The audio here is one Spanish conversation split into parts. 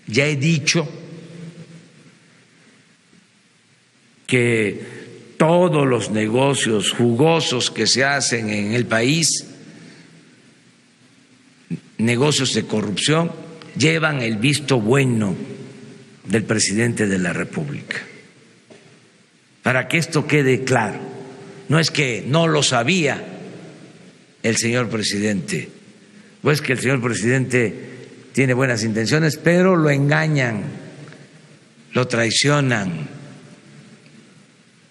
Ya he dicho que todos los negocios jugosos que se hacen en el país, negocios de corrupción, llevan el visto bueno del presidente de la República. Para que esto quede claro, no es que no lo sabía el señor presidente, pues que el señor presidente tiene buenas intenciones, pero lo engañan, lo traicionan,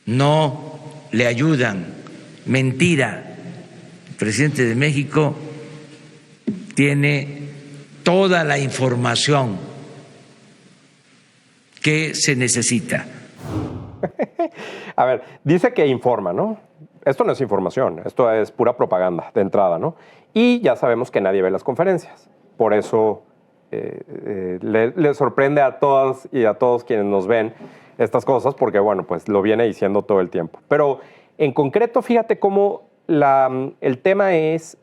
no le ayudan. Mentira. El presidente de México tiene toda la información que se necesita. A ver, dice que informa, ¿no? Esto no es información, esto es pura propaganda de entrada, ¿no? Y ya sabemos que nadie ve las conferencias. Por eso le sorprende a todas y a todos quienes nos ven estas cosas, porque, bueno, pues lo viene diciendo todo el tiempo. Pero en concreto, fíjate cómo el tema es,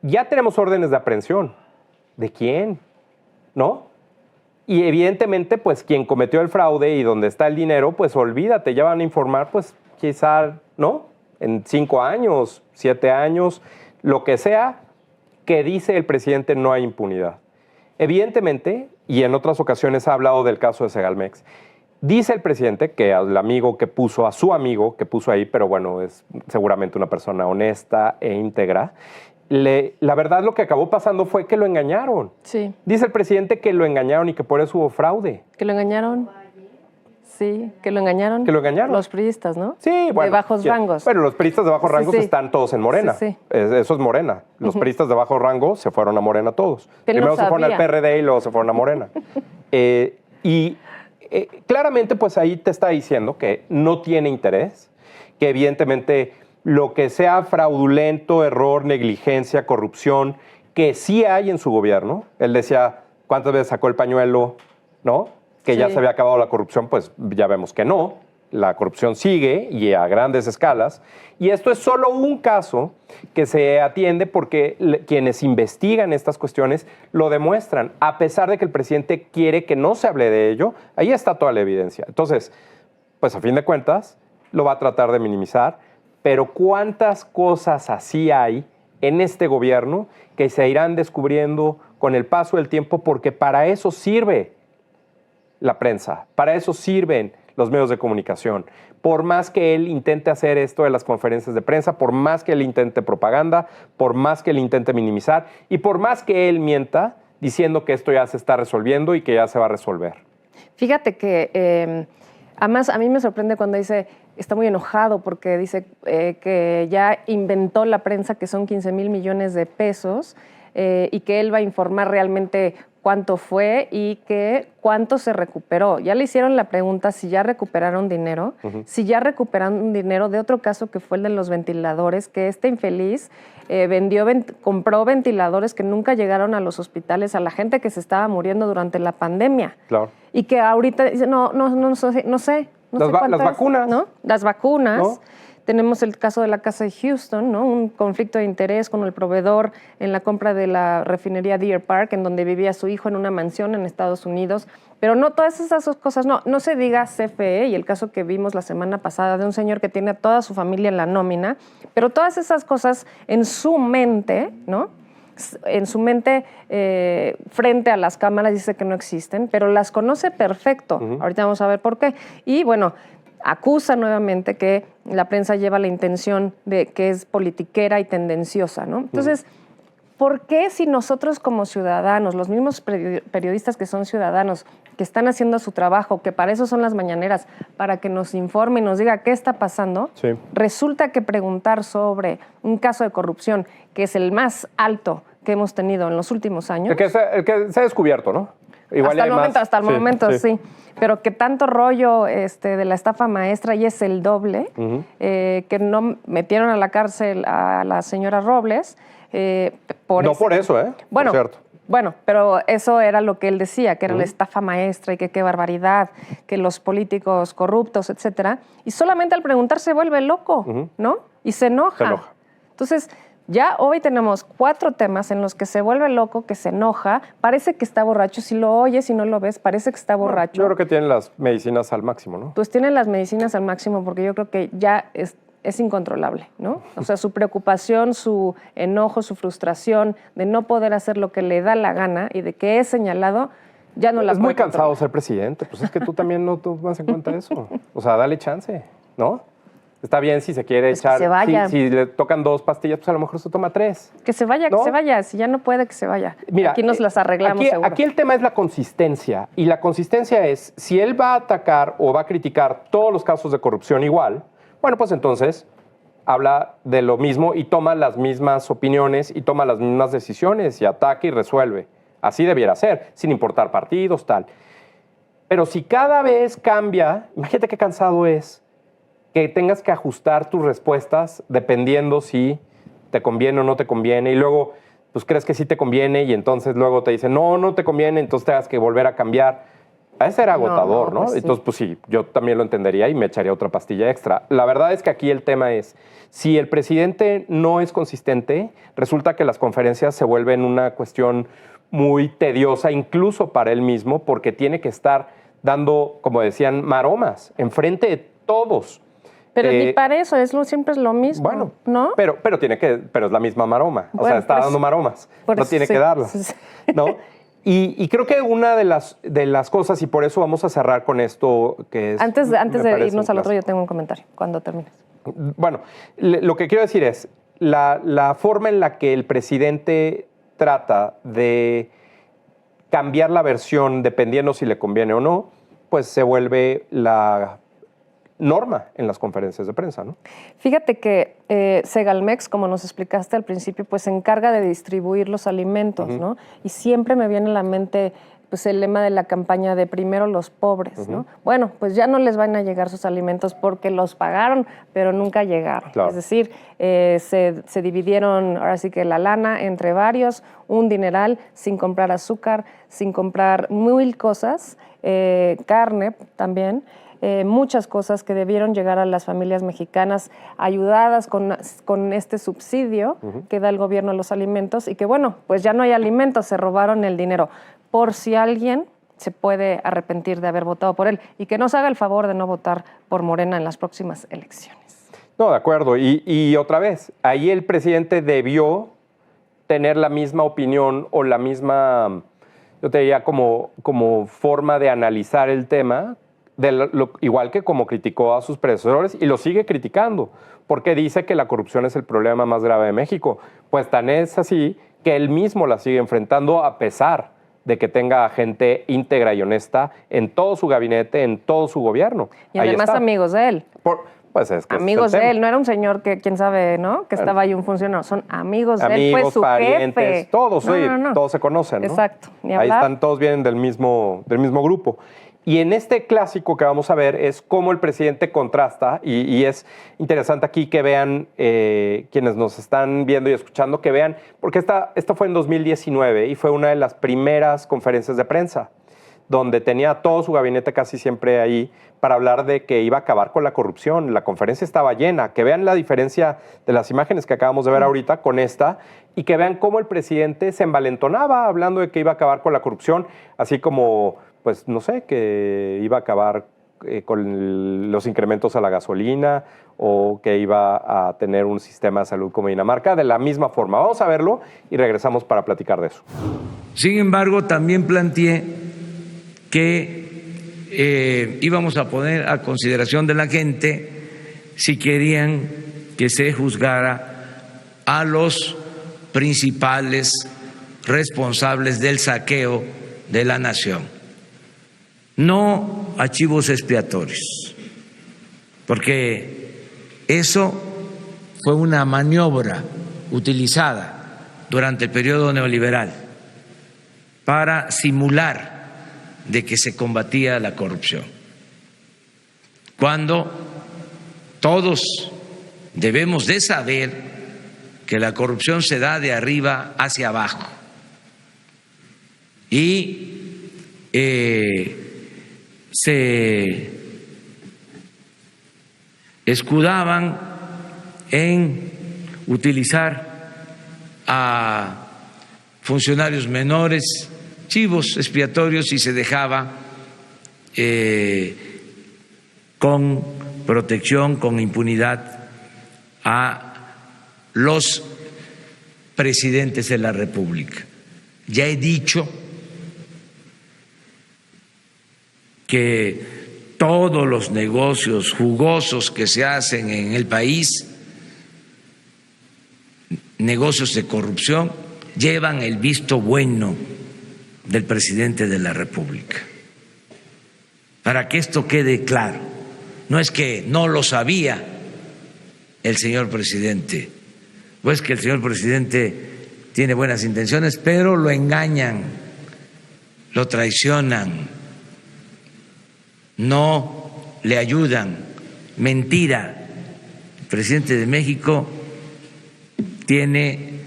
ya tenemos órdenes de aprehensión. ¿De quién? ¿No? Y evidentemente, pues quien cometió el fraude y donde está el dinero, pues olvídate, ya van a informar, pues quizá, ¿no? En 5 años, 7 años, lo que sea, que dice el presidente no hay impunidad. Evidentemente, y en otras ocasiones ha hablado del caso de Segalmex, dice el presidente que al amigo que puso, a su amigo que puso ahí, pero bueno, es seguramente una persona honesta e íntegra, la verdad lo que acabó pasando fue que lo engañaron. Sí. Dice el presidente que lo engañaron y que por eso hubo fraude. ¿Que lo engañaron? Sí, que lo engañaron. Que lo engañaron. Los priistas, ¿no? Sí, bueno. De bajos rangos. Bueno, los priistas de bajos rangos sí. Están todos en Morena. Sí. Eso es Morena. Los priistas de bajo rango se fueron a Morena todos. Primero se fueron al PRD y luego se fueron a Morena. Claramente, pues ahí te está diciendo que no tiene interés, que evidentemente lo que sea fraudulento, error, negligencia, corrupción, que sí hay en su gobierno. Él decía, ¿cuántas veces sacó el pañuelo? ¿No? Que ya se había acabado la corrupción, pues ya vemos que no. La corrupción sigue y a grandes escalas. Y esto es solo un caso que se atiende porque quienes investigan estas cuestiones lo demuestran. A pesar de que el presidente quiere que no se hable de ello, ahí está toda la evidencia. Entonces, pues a fin de cuentas, lo va a tratar de minimizar. Pero ¿cuántas cosas así hay en este gobierno que se irán descubriendo con el paso del tiempo? Porque para eso sirve la prensa, para eso sirven los medios de comunicación. Por más que él intente hacer esto de las conferencias de prensa, por más que él intente propaganda, por más que él intente minimizar y por más que él mienta diciendo que esto ya se está resolviendo y que ya se va a resolver. Fíjate que además a mí me sorprende cuando dice, está muy enojado porque dice que ya inventó la prensa que son 15,000 millones de pesos y que él va a informar realmente cuánto fue y que cuánto se recuperó. Ya le hicieron la pregunta si ya recuperaron dinero, si ya recuperaron dinero de otro caso que fue el de los ventiladores, que este infeliz compró ventiladores que nunca llegaron a los hospitales, a la gente que se estaba muriendo durante la pandemia. Claro. Y que ahorita dice, no sé. Las vacunas. ¿No? Las vacunas. ¿No? Tenemos el caso de la Casa de Houston, ¿no? Un conflicto de interés con el proveedor en la compra de la refinería Deer Park, en donde vivía su hijo en una mansión en Estados Unidos. Pero no, todas esas cosas, no se diga CFE y el caso que vimos la semana pasada de un señor que tiene a toda su familia en la nómina, pero todas esas cosas en su mente, ¿no? En su mente, frente a las cámaras, dice que no existen, pero las conoce perfecto. Ahorita vamos a ver por qué. Y bueno, acusa nuevamente que la prensa lleva la intención de que es politiquera y tendenciosa, ¿no? Entonces, ¿por qué si nosotros como ciudadanos, los mismos periodistas que son ciudadanos, que están haciendo su trabajo, que para eso son las mañaneras, para que nos informe y nos diga qué está pasando, resulta que preguntar sobre un caso de corrupción, que es el más alto que hemos tenido en los últimos años? El que se ha descubierto, ¿no? Igual hasta el momento, sí. Pero que tanto rollo de la estafa maestra y es el doble, que no metieron a la cárcel a la señora Robles. Por eso, Bueno, por cierto. Bueno, pero eso era lo que él decía, que era la estafa maestra y que qué barbaridad, que los políticos corruptos, etcétera. Y solamente al preguntar se vuelve loco, ¿no? Y se enoja. Entonces, Ya hoy tenemos 4 temas en los que se vuelve loco, que se enoja, parece que está borracho. Si lo oyes y no lo ves, parece que está borracho. Yo creo que tienen las medicinas al máximo, ¿no? Pues tienen las medicinas al máximo porque yo creo que ya es incontrolable, ¿no? O sea, su preocupación, su enojo, su frustración de no poder hacer lo que le da la gana y de que es señalado, ya no la Es muy cansado ser presidente, pues es que tú también no tomas en cuenta eso. O sea, dale chance, ¿no? Está bien si se quiere Pues echar, que se vaya. si le tocan 2 pastillas, pues a lo mejor se toma 3. Que se vaya, ¿no? que se vaya. Si ya no puede, que se vaya. Mira, aquí nos las arreglamos seguro. Aquí el tema es la consistencia. Y la consistencia es, si él va a atacar o va a criticar todos los casos de corrupción igual, bueno, pues entonces habla de lo mismo y toma las mismas opiniones y toma las mismas decisiones y ataca y resuelve. Así debiera ser, sin importar partidos, tal. Pero si cada vez cambia, imagínate qué cansado es que tengas que ajustar tus respuestas dependiendo si te conviene o no te conviene, y luego pues crees que sí te conviene y entonces luego te dicen no te conviene, entonces tengas que volver a cambiar. A ese era agotador, ¿no? Pues sí. Entonces, pues sí, yo también lo entendería y me echaría otra pastilla extra. La verdad es que aquí el tema es, si el presidente no es consistente, resulta que las conferencias se vuelven una cuestión muy tediosa, incluso para él mismo, porque tiene que estar dando, como decían, maromas enfrente de todos. Pero ni para eso, siempre es lo mismo, Bueno, ¿no? pero es la misma maroma. O Bueno, sea, está dando maromas. No tiene que darlas, sí. ¿no? Y creo que una de las cosas, y por eso vamos a cerrar con esto, que es... Antes de irnos al otro, yo yo tengo un comentario, cuando termines. Bueno, lo que quiero decir es, la forma en la que el presidente trata de cambiar la versión dependiendo si le conviene o no, pues se vuelve la norma en las conferencias de prensa, ¿no? Fíjate que Segalmex, como nos explicaste al principio, pues se encarga de distribuir los alimentos, ¿no? Y siempre me viene a la mente pues el lema de la campaña de primero los pobres, ¿no? Bueno, pues ya no les van a llegar sus alimentos porque los pagaron, pero nunca llegaron. Claro. Es decir, se dividieron ahora sí que la lana entre varios, un dineral, sin comprar azúcar, sin comprar 1000 cosas, carne también. Muchas cosas que debieron llegar a las familias mexicanas ayudadas con este subsidio que da el gobierno a los alimentos y que bueno, pues ya no hay alimentos, se robaron el dinero. Por si alguien se puede arrepentir de haber votado por él y que nos haga el favor de no votar por Morena en las próximas elecciones. No, de acuerdo. Y otra vez, ahí el presidente debió tener la misma opinión o la misma, yo te diría, como forma de analizar el tema, igual que como criticó a sus predecesores y lo sigue criticando, porque dice que la corrupción es el problema más grave de México. Pues tan es así que él mismo la sigue enfrentando a pesar de que tenga gente íntegra y honesta en todo su gabinete, en todo su gobierno. Y además amigos de él. Pues es que amigos de él, no era un señor que, quién sabe, ¿no? Que estaba ahí un funcionario, son amigos de él, fue su parientes, jefe. Todos, todos se conocen, ¿no? Exacto, ni ahí hablar. están, todos vienen del mismo grupo. Y en este clásico que vamos a ver es cómo el presidente contrasta, y es interesante aquí que vean, quienes nos están viendo y escuchando, que vean, porque esto fue en 2019 y fue una de las primeras conferencias de prensa, donde tenía todo su gabinete casi siempre ahí para hablar de que iba a acabar con la corrupción. La conferencia estaba llena. Que vean la diferencia de las imágenes que acabamos de ver ahorita con esta y que vean cómo el presidente se envalentonaba hablando de que iba a acabar con la corrupción, así como, pues, no sé, que iba a acabar con los incrementos a la gasolina o que iba a tener un sistema de salud como Dinamarca, de la misma forma. Vamos a verlo y regresamos para platicar de eso. Sin embargo, también planteé que íbamos a poner a consideración de la gente si querían que se juzgara a los principales responsables del saqueo de la nación, no a chivos expiatorios, porque eso fue una maniobra utilizada durante el periodo neoliberal para simular de que se combatía la corrupción, cuando todos debemos de saber que la corrupción se da de arriba hacia abajo y se escudaban en utilizar a funcionarios menores, chivos expiatorios, y se dejaba con protección, con impunidad a los presidentes de la República. Ya he dicho que todos los negocios jugosos que se hacen en el país, negocios de corrupción, llevan el visto bueno del presidente de la República. Para que esto quede claro, no es que no lo sabía el señor presidente, pues que el señor presidente tiene buenas intenciones, pero lo engañan, lo traicionan, no le ayudan. Mentira. El presidente de México tiene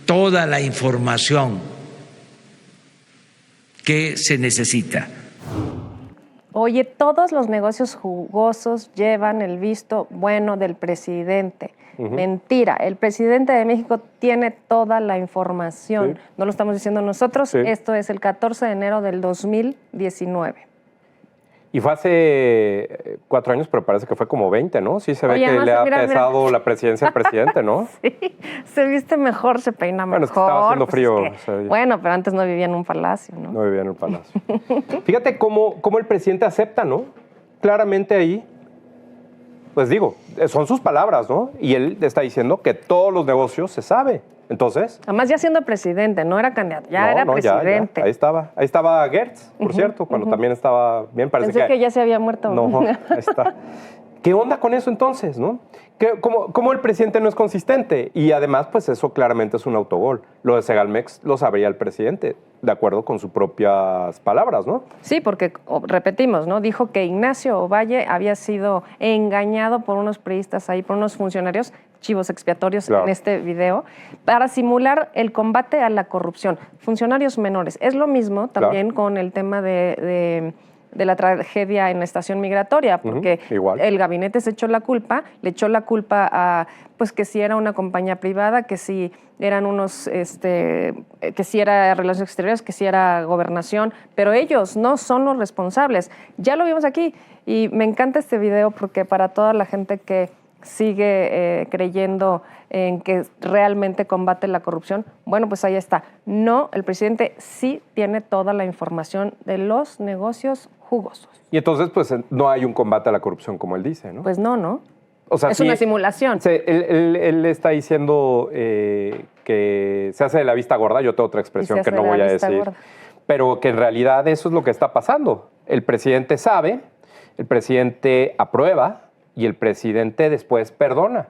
toda la información que se necesita. Oye, todos los negocios jugosos llevan el visto bueno del presidente. Mentira, el presidente de México tiene toda la información. Sí. No lo estamos diciendo nosotros, sí. Esto es el 14 de enero del 2019. Y fue hace 4 años, pero parece que fue como 20, ¿no? Sí se ve que le ha pesado la presidencia al presidente, ¿no? Sí, se viste mejor, se peina mejor. Bueno, es que estaba haciendo frío. Pues es que, bueno, pero antes no vivía en un palacio, ¿no? No vivía en un palacio. Fíjate cómo el presidente acepta, ¿no? Claramente ahí, pues digo, son sus palabras, ¿no? Y él está diciendo que todos los negocios se sabe. Entonces... Además ya siendo presidente, no era candidato, era presidente. Ya. Ahí estaba Gertz, por cierto, cuando también estaba bien. Pensé que ya se había muerto. No, ahí está. ¿Qué onda con eso entonces, no? ¿Cómo el presidente no es consistente? Y además, pues eso claramente es un autogol. Lo de Segalmex lo sabría el presidente, de acuerdo con sus propias palabras, ¿no? Sí, porque, repetimos, ¿no? Dijo que Ignacio Ovalle había sido engañado por unos priistas ahí, por unos funcionarios, chivos expiatorios, claro, en este video, para simular el combate a la corrupción. Funcionarios menores. Es lo mismo también, claro, con el tema de la tragedia en la estación migratoria, porque el gabinete se echó la culpa, le echó la culpa a, pues, que si era una compañía privada, que si eran unos, que si era Relaciones Exteriores, que si era Gobernación, pero ellos no son los responsables. Ya lo vimos aquí, y me encanta este video porque para toda la gente que sigue creyendo en que realmente combate la corrupción, bueno, pues ahí está. No, el presidente sí tiene toda la información de los negocios jugosos. Y entonces, pues, no hay un combate a la corrupción como él dice, ¿no? Pues no. O sea, es una simulación. Él está diciendo que se hace de la vista gorda. Yo tengo otra expresión que no voy a decir. Gorda. Pero que en realidad eso es lo que está pasando. El presidente sabe, el presidente aprueba y el presidente después perdona.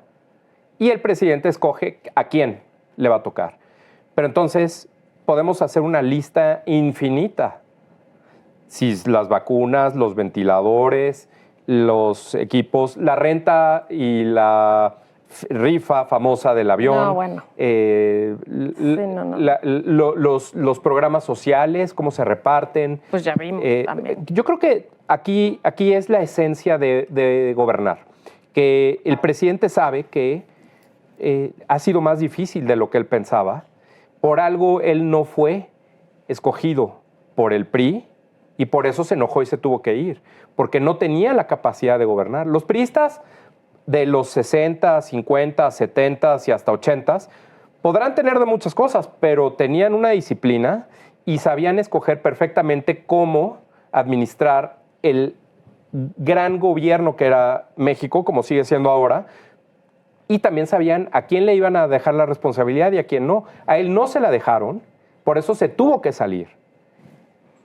Y el presidente escoge a quién le va a tocar. Pero entonces podemos hacer una lista infinita. Si las vacunas, los ventiladores, los equipos, la renta y la rifa famosa del avión. No, bueno. Los programas sociales, cómo se reparten. Pues ya vimos también. Yo creo que aquí es la esencia de gobernar. Que el presidente sabe que ha sido más difícil de lo que él pensaba. Por algo él no fue escogido por el PRI y por eso se enojó y se tuvo que ir, porque no tenía la capacidad de gobernar. Los priistas de los 60, 50, 70 y hasta 80 podrán tener de muchas cosas, pero tenían una disciplina y sabían escoger perfectamente cómo administrar el gran gobierno que era México, como sigue siendo ahora, y también sabían a quién le iban a dejar la responsabilidad y a quién no. A él no se la dejaron, por eso se tuvo que salir.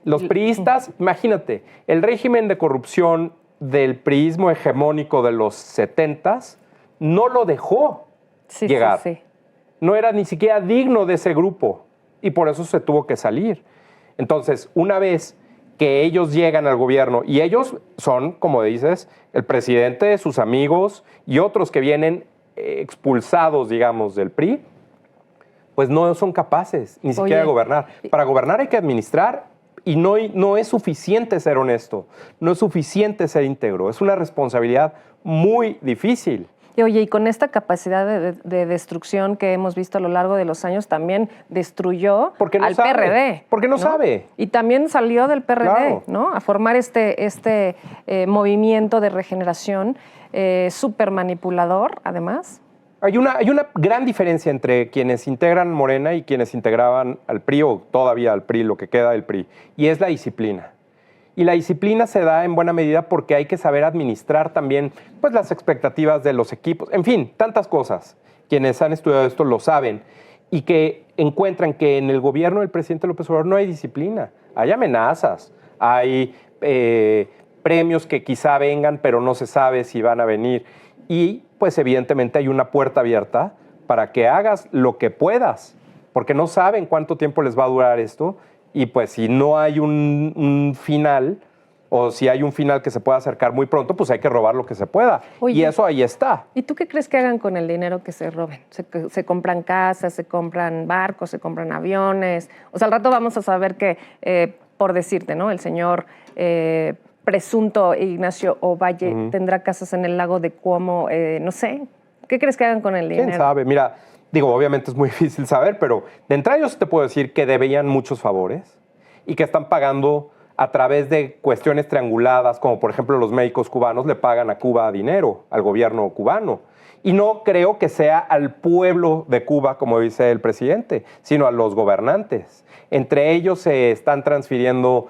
Los priistas, imagínate, el régimen de corrupción del priismo hegemónico de los 70s no lo dejó llegar. Sí. No era ni siquiera digno de ese grupo y por eso se tuvo que salir. Entonces, una vez que ellos llegan al gobierno, y ellos son, como dices, el presidente, sus amigos y otros que vienen expulsados, digamos, del PRI, pues no son capaces ni siquiera de gobernar. Para gobernar hay que administrar y no es suficiente ser honesto, no es suficiente ser íntegro, es una responsabilidad muy difícil. Y oye, y con esta capacidad de destrucción que hemos visto a lo largo de los años, también destruyó al PRD. Porque no sabe. Y también salió del PRD, Claro. ¿no? A formar este movimiento de regeneración súper manipulador, además. Hay una gran diferencia entre quienes integran Morena y quienes integraban al PRI o todavía al PRI, lo que queda del PRI, y es la disciplina. Y la disciplina se da en buena medida porque hay que saber administrar también pues, las expectativas de los equipos. En fin, tantas cosas. Quienes han estudiado esto lo saben y que encuentran que en el gobierno del presidente López Obrador no hay disciplina. Hay amenazas, hay premios que quizá vengan, pero no se sabe si van a venir. Y pues evidentemente hay una puerta abierta para que hagas lo que puedas, porque no saben cuánto tiempo les va a durar esto. Y pues si no hay un final, o si hay un final que se pueda acercar muy pronto, pues hay que robar lo que se pueda. Oye, y eso ahí está. ¿Y tú qué crees que hagan con el dinero que se roben? Se compran casas, se compran barcos, se compran aviones. O sea, al rato vamos a saber que, por decirte, ¿no? El señor presunto Ignacio Ovalle tendrá casas en el lago de Cuomo, no sé. ¿Qué crees que hagan con el dinero? ¿Quién sabe? Mira, digo, obviamente es muy difícil saber, pero de entrada yo sí te puedo decir que debían muchos favores y que están pagando a través de cuestiones trianguladas, como por ejemplo los médicos cubanos le pagan a Cuba dinero, al gobierno cubano. Y no creo que sea al pueblo de Cuba, como dice el presidente, sino a los gobernantes. Entre ellos se están transfiriendo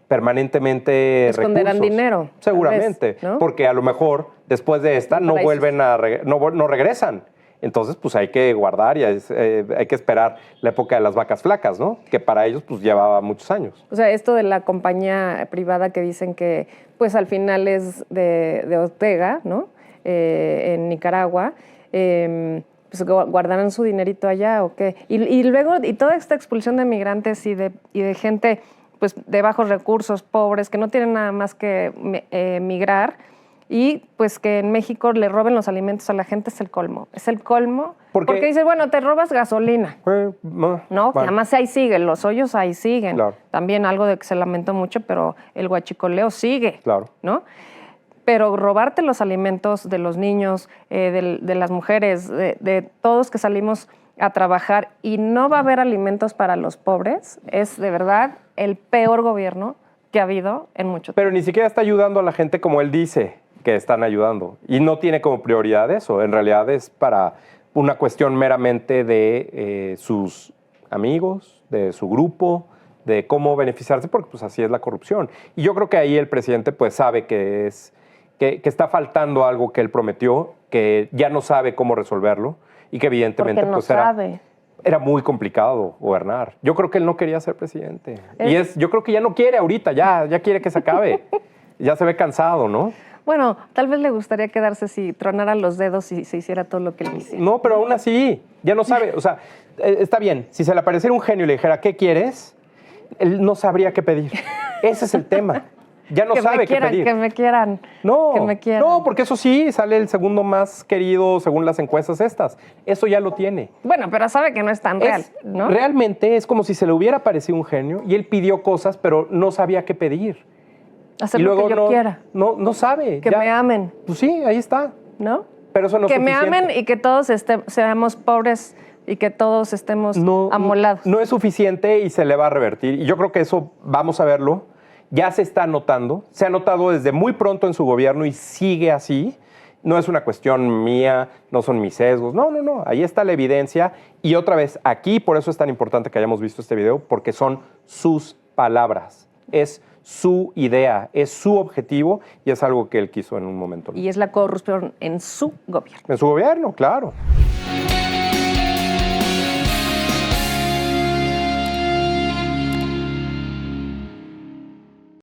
permanentemente esconderán recursos. dinero. Seguramente, Vez, ¿no? porque a lo mejor después de esta no vuelven no regresan. Entonces, pues hay que guardar y hay que esperar la época de las vacas flacas, ¿no? Que para ellos, pues llevaba muchos años. O sea, esto de la compañía privada que dicen que, pues al final es de Ortega, ¿no? En Nicaragua, pues guardarán su dinerito allá o qué. Y luego, y toda esta expulsión de migrantes y de gente, pues de bajos recursos, pobres, que no tienen nada más que migrar. Y pues que en México le roben los alimentos a la gente es el colmo. Es el colmo. Porque dice, bueno, te robas gasolina. No, bueno. además ahí siguen, los hoyos ahí siguen. Claro. También algo de que se lamentó mucho, pero el huachicoleo sigue. Claro. ¿No? Pero robarte los alimentos de los niños, de las mujeres, de todos que salimos a trabajar y no va a haber alimentos para los pobres, es de verdad el peor gobierno que ha habido en mucho tiempo. Pero ni siquiera está ayudando a la gente como él dice que están ayudando. Y no tiene como prioridad eso. En realidad es para una cuestión meramente de sus amigos, de su grupo, de cómo beneficiarse, porque pues así es la corrupción. Y yo creo que ahí el presidente pues sabe que está faltando algo que él prometió, que ya no sabe cómo resolverlo y que evidentemente porque no pues sabe. Era muy complicado gobernar. Yo creo que él no quería ser presidente. Yo creo que ya no quiere ahorita, ya quiere que se acabe. Ya se ve cansado, ¿no? Bueno, tal vez le gustaría quedarse si tronara los dedos y se hiciera todo lo que él hiciera. No, pero aún así, ya no sabe. O sea, está bien, si se le apareciera un genio y le dijera, ¿qué quieres? Él no sabría qué pedir. Ese es el tema. Ya no sabe qué pedir. Que me quieran. No, que me quieran. No, porque eso sí, sale el segundo más querido según las encuestas estas. Eso ya lo tiene. Bueno, pero sabe que no es tan real, ¿no? Realmente es como si se le hubiera aparecido un genio y él pidió cosas, pero no sabía qué pedir. Hacer y luego lo que yo quiera. No sabe. Que me amen. Pues sí, ahí está. ¿No? Pero eso no es suficiente. Que me amen y que todos seamos pobres y que todos estemos amolados. No es suficiente y se le va a revertir. Y yo creo que eso vamos a verlo. Ya se está notando. Se ha notado desde muy pronto en su gobierno y sigue así. No es una cuestión mía, no son mis sesgos. No. Ahí está la evidencia. Y otra vez, aquí por eso es tan importante que hayamos visto este video, porque son sus palabras. Es su idea, es su objetivo y es algo que él quiso en un momento. Y es la corrupción en su gobierno. En su gobierno, claro.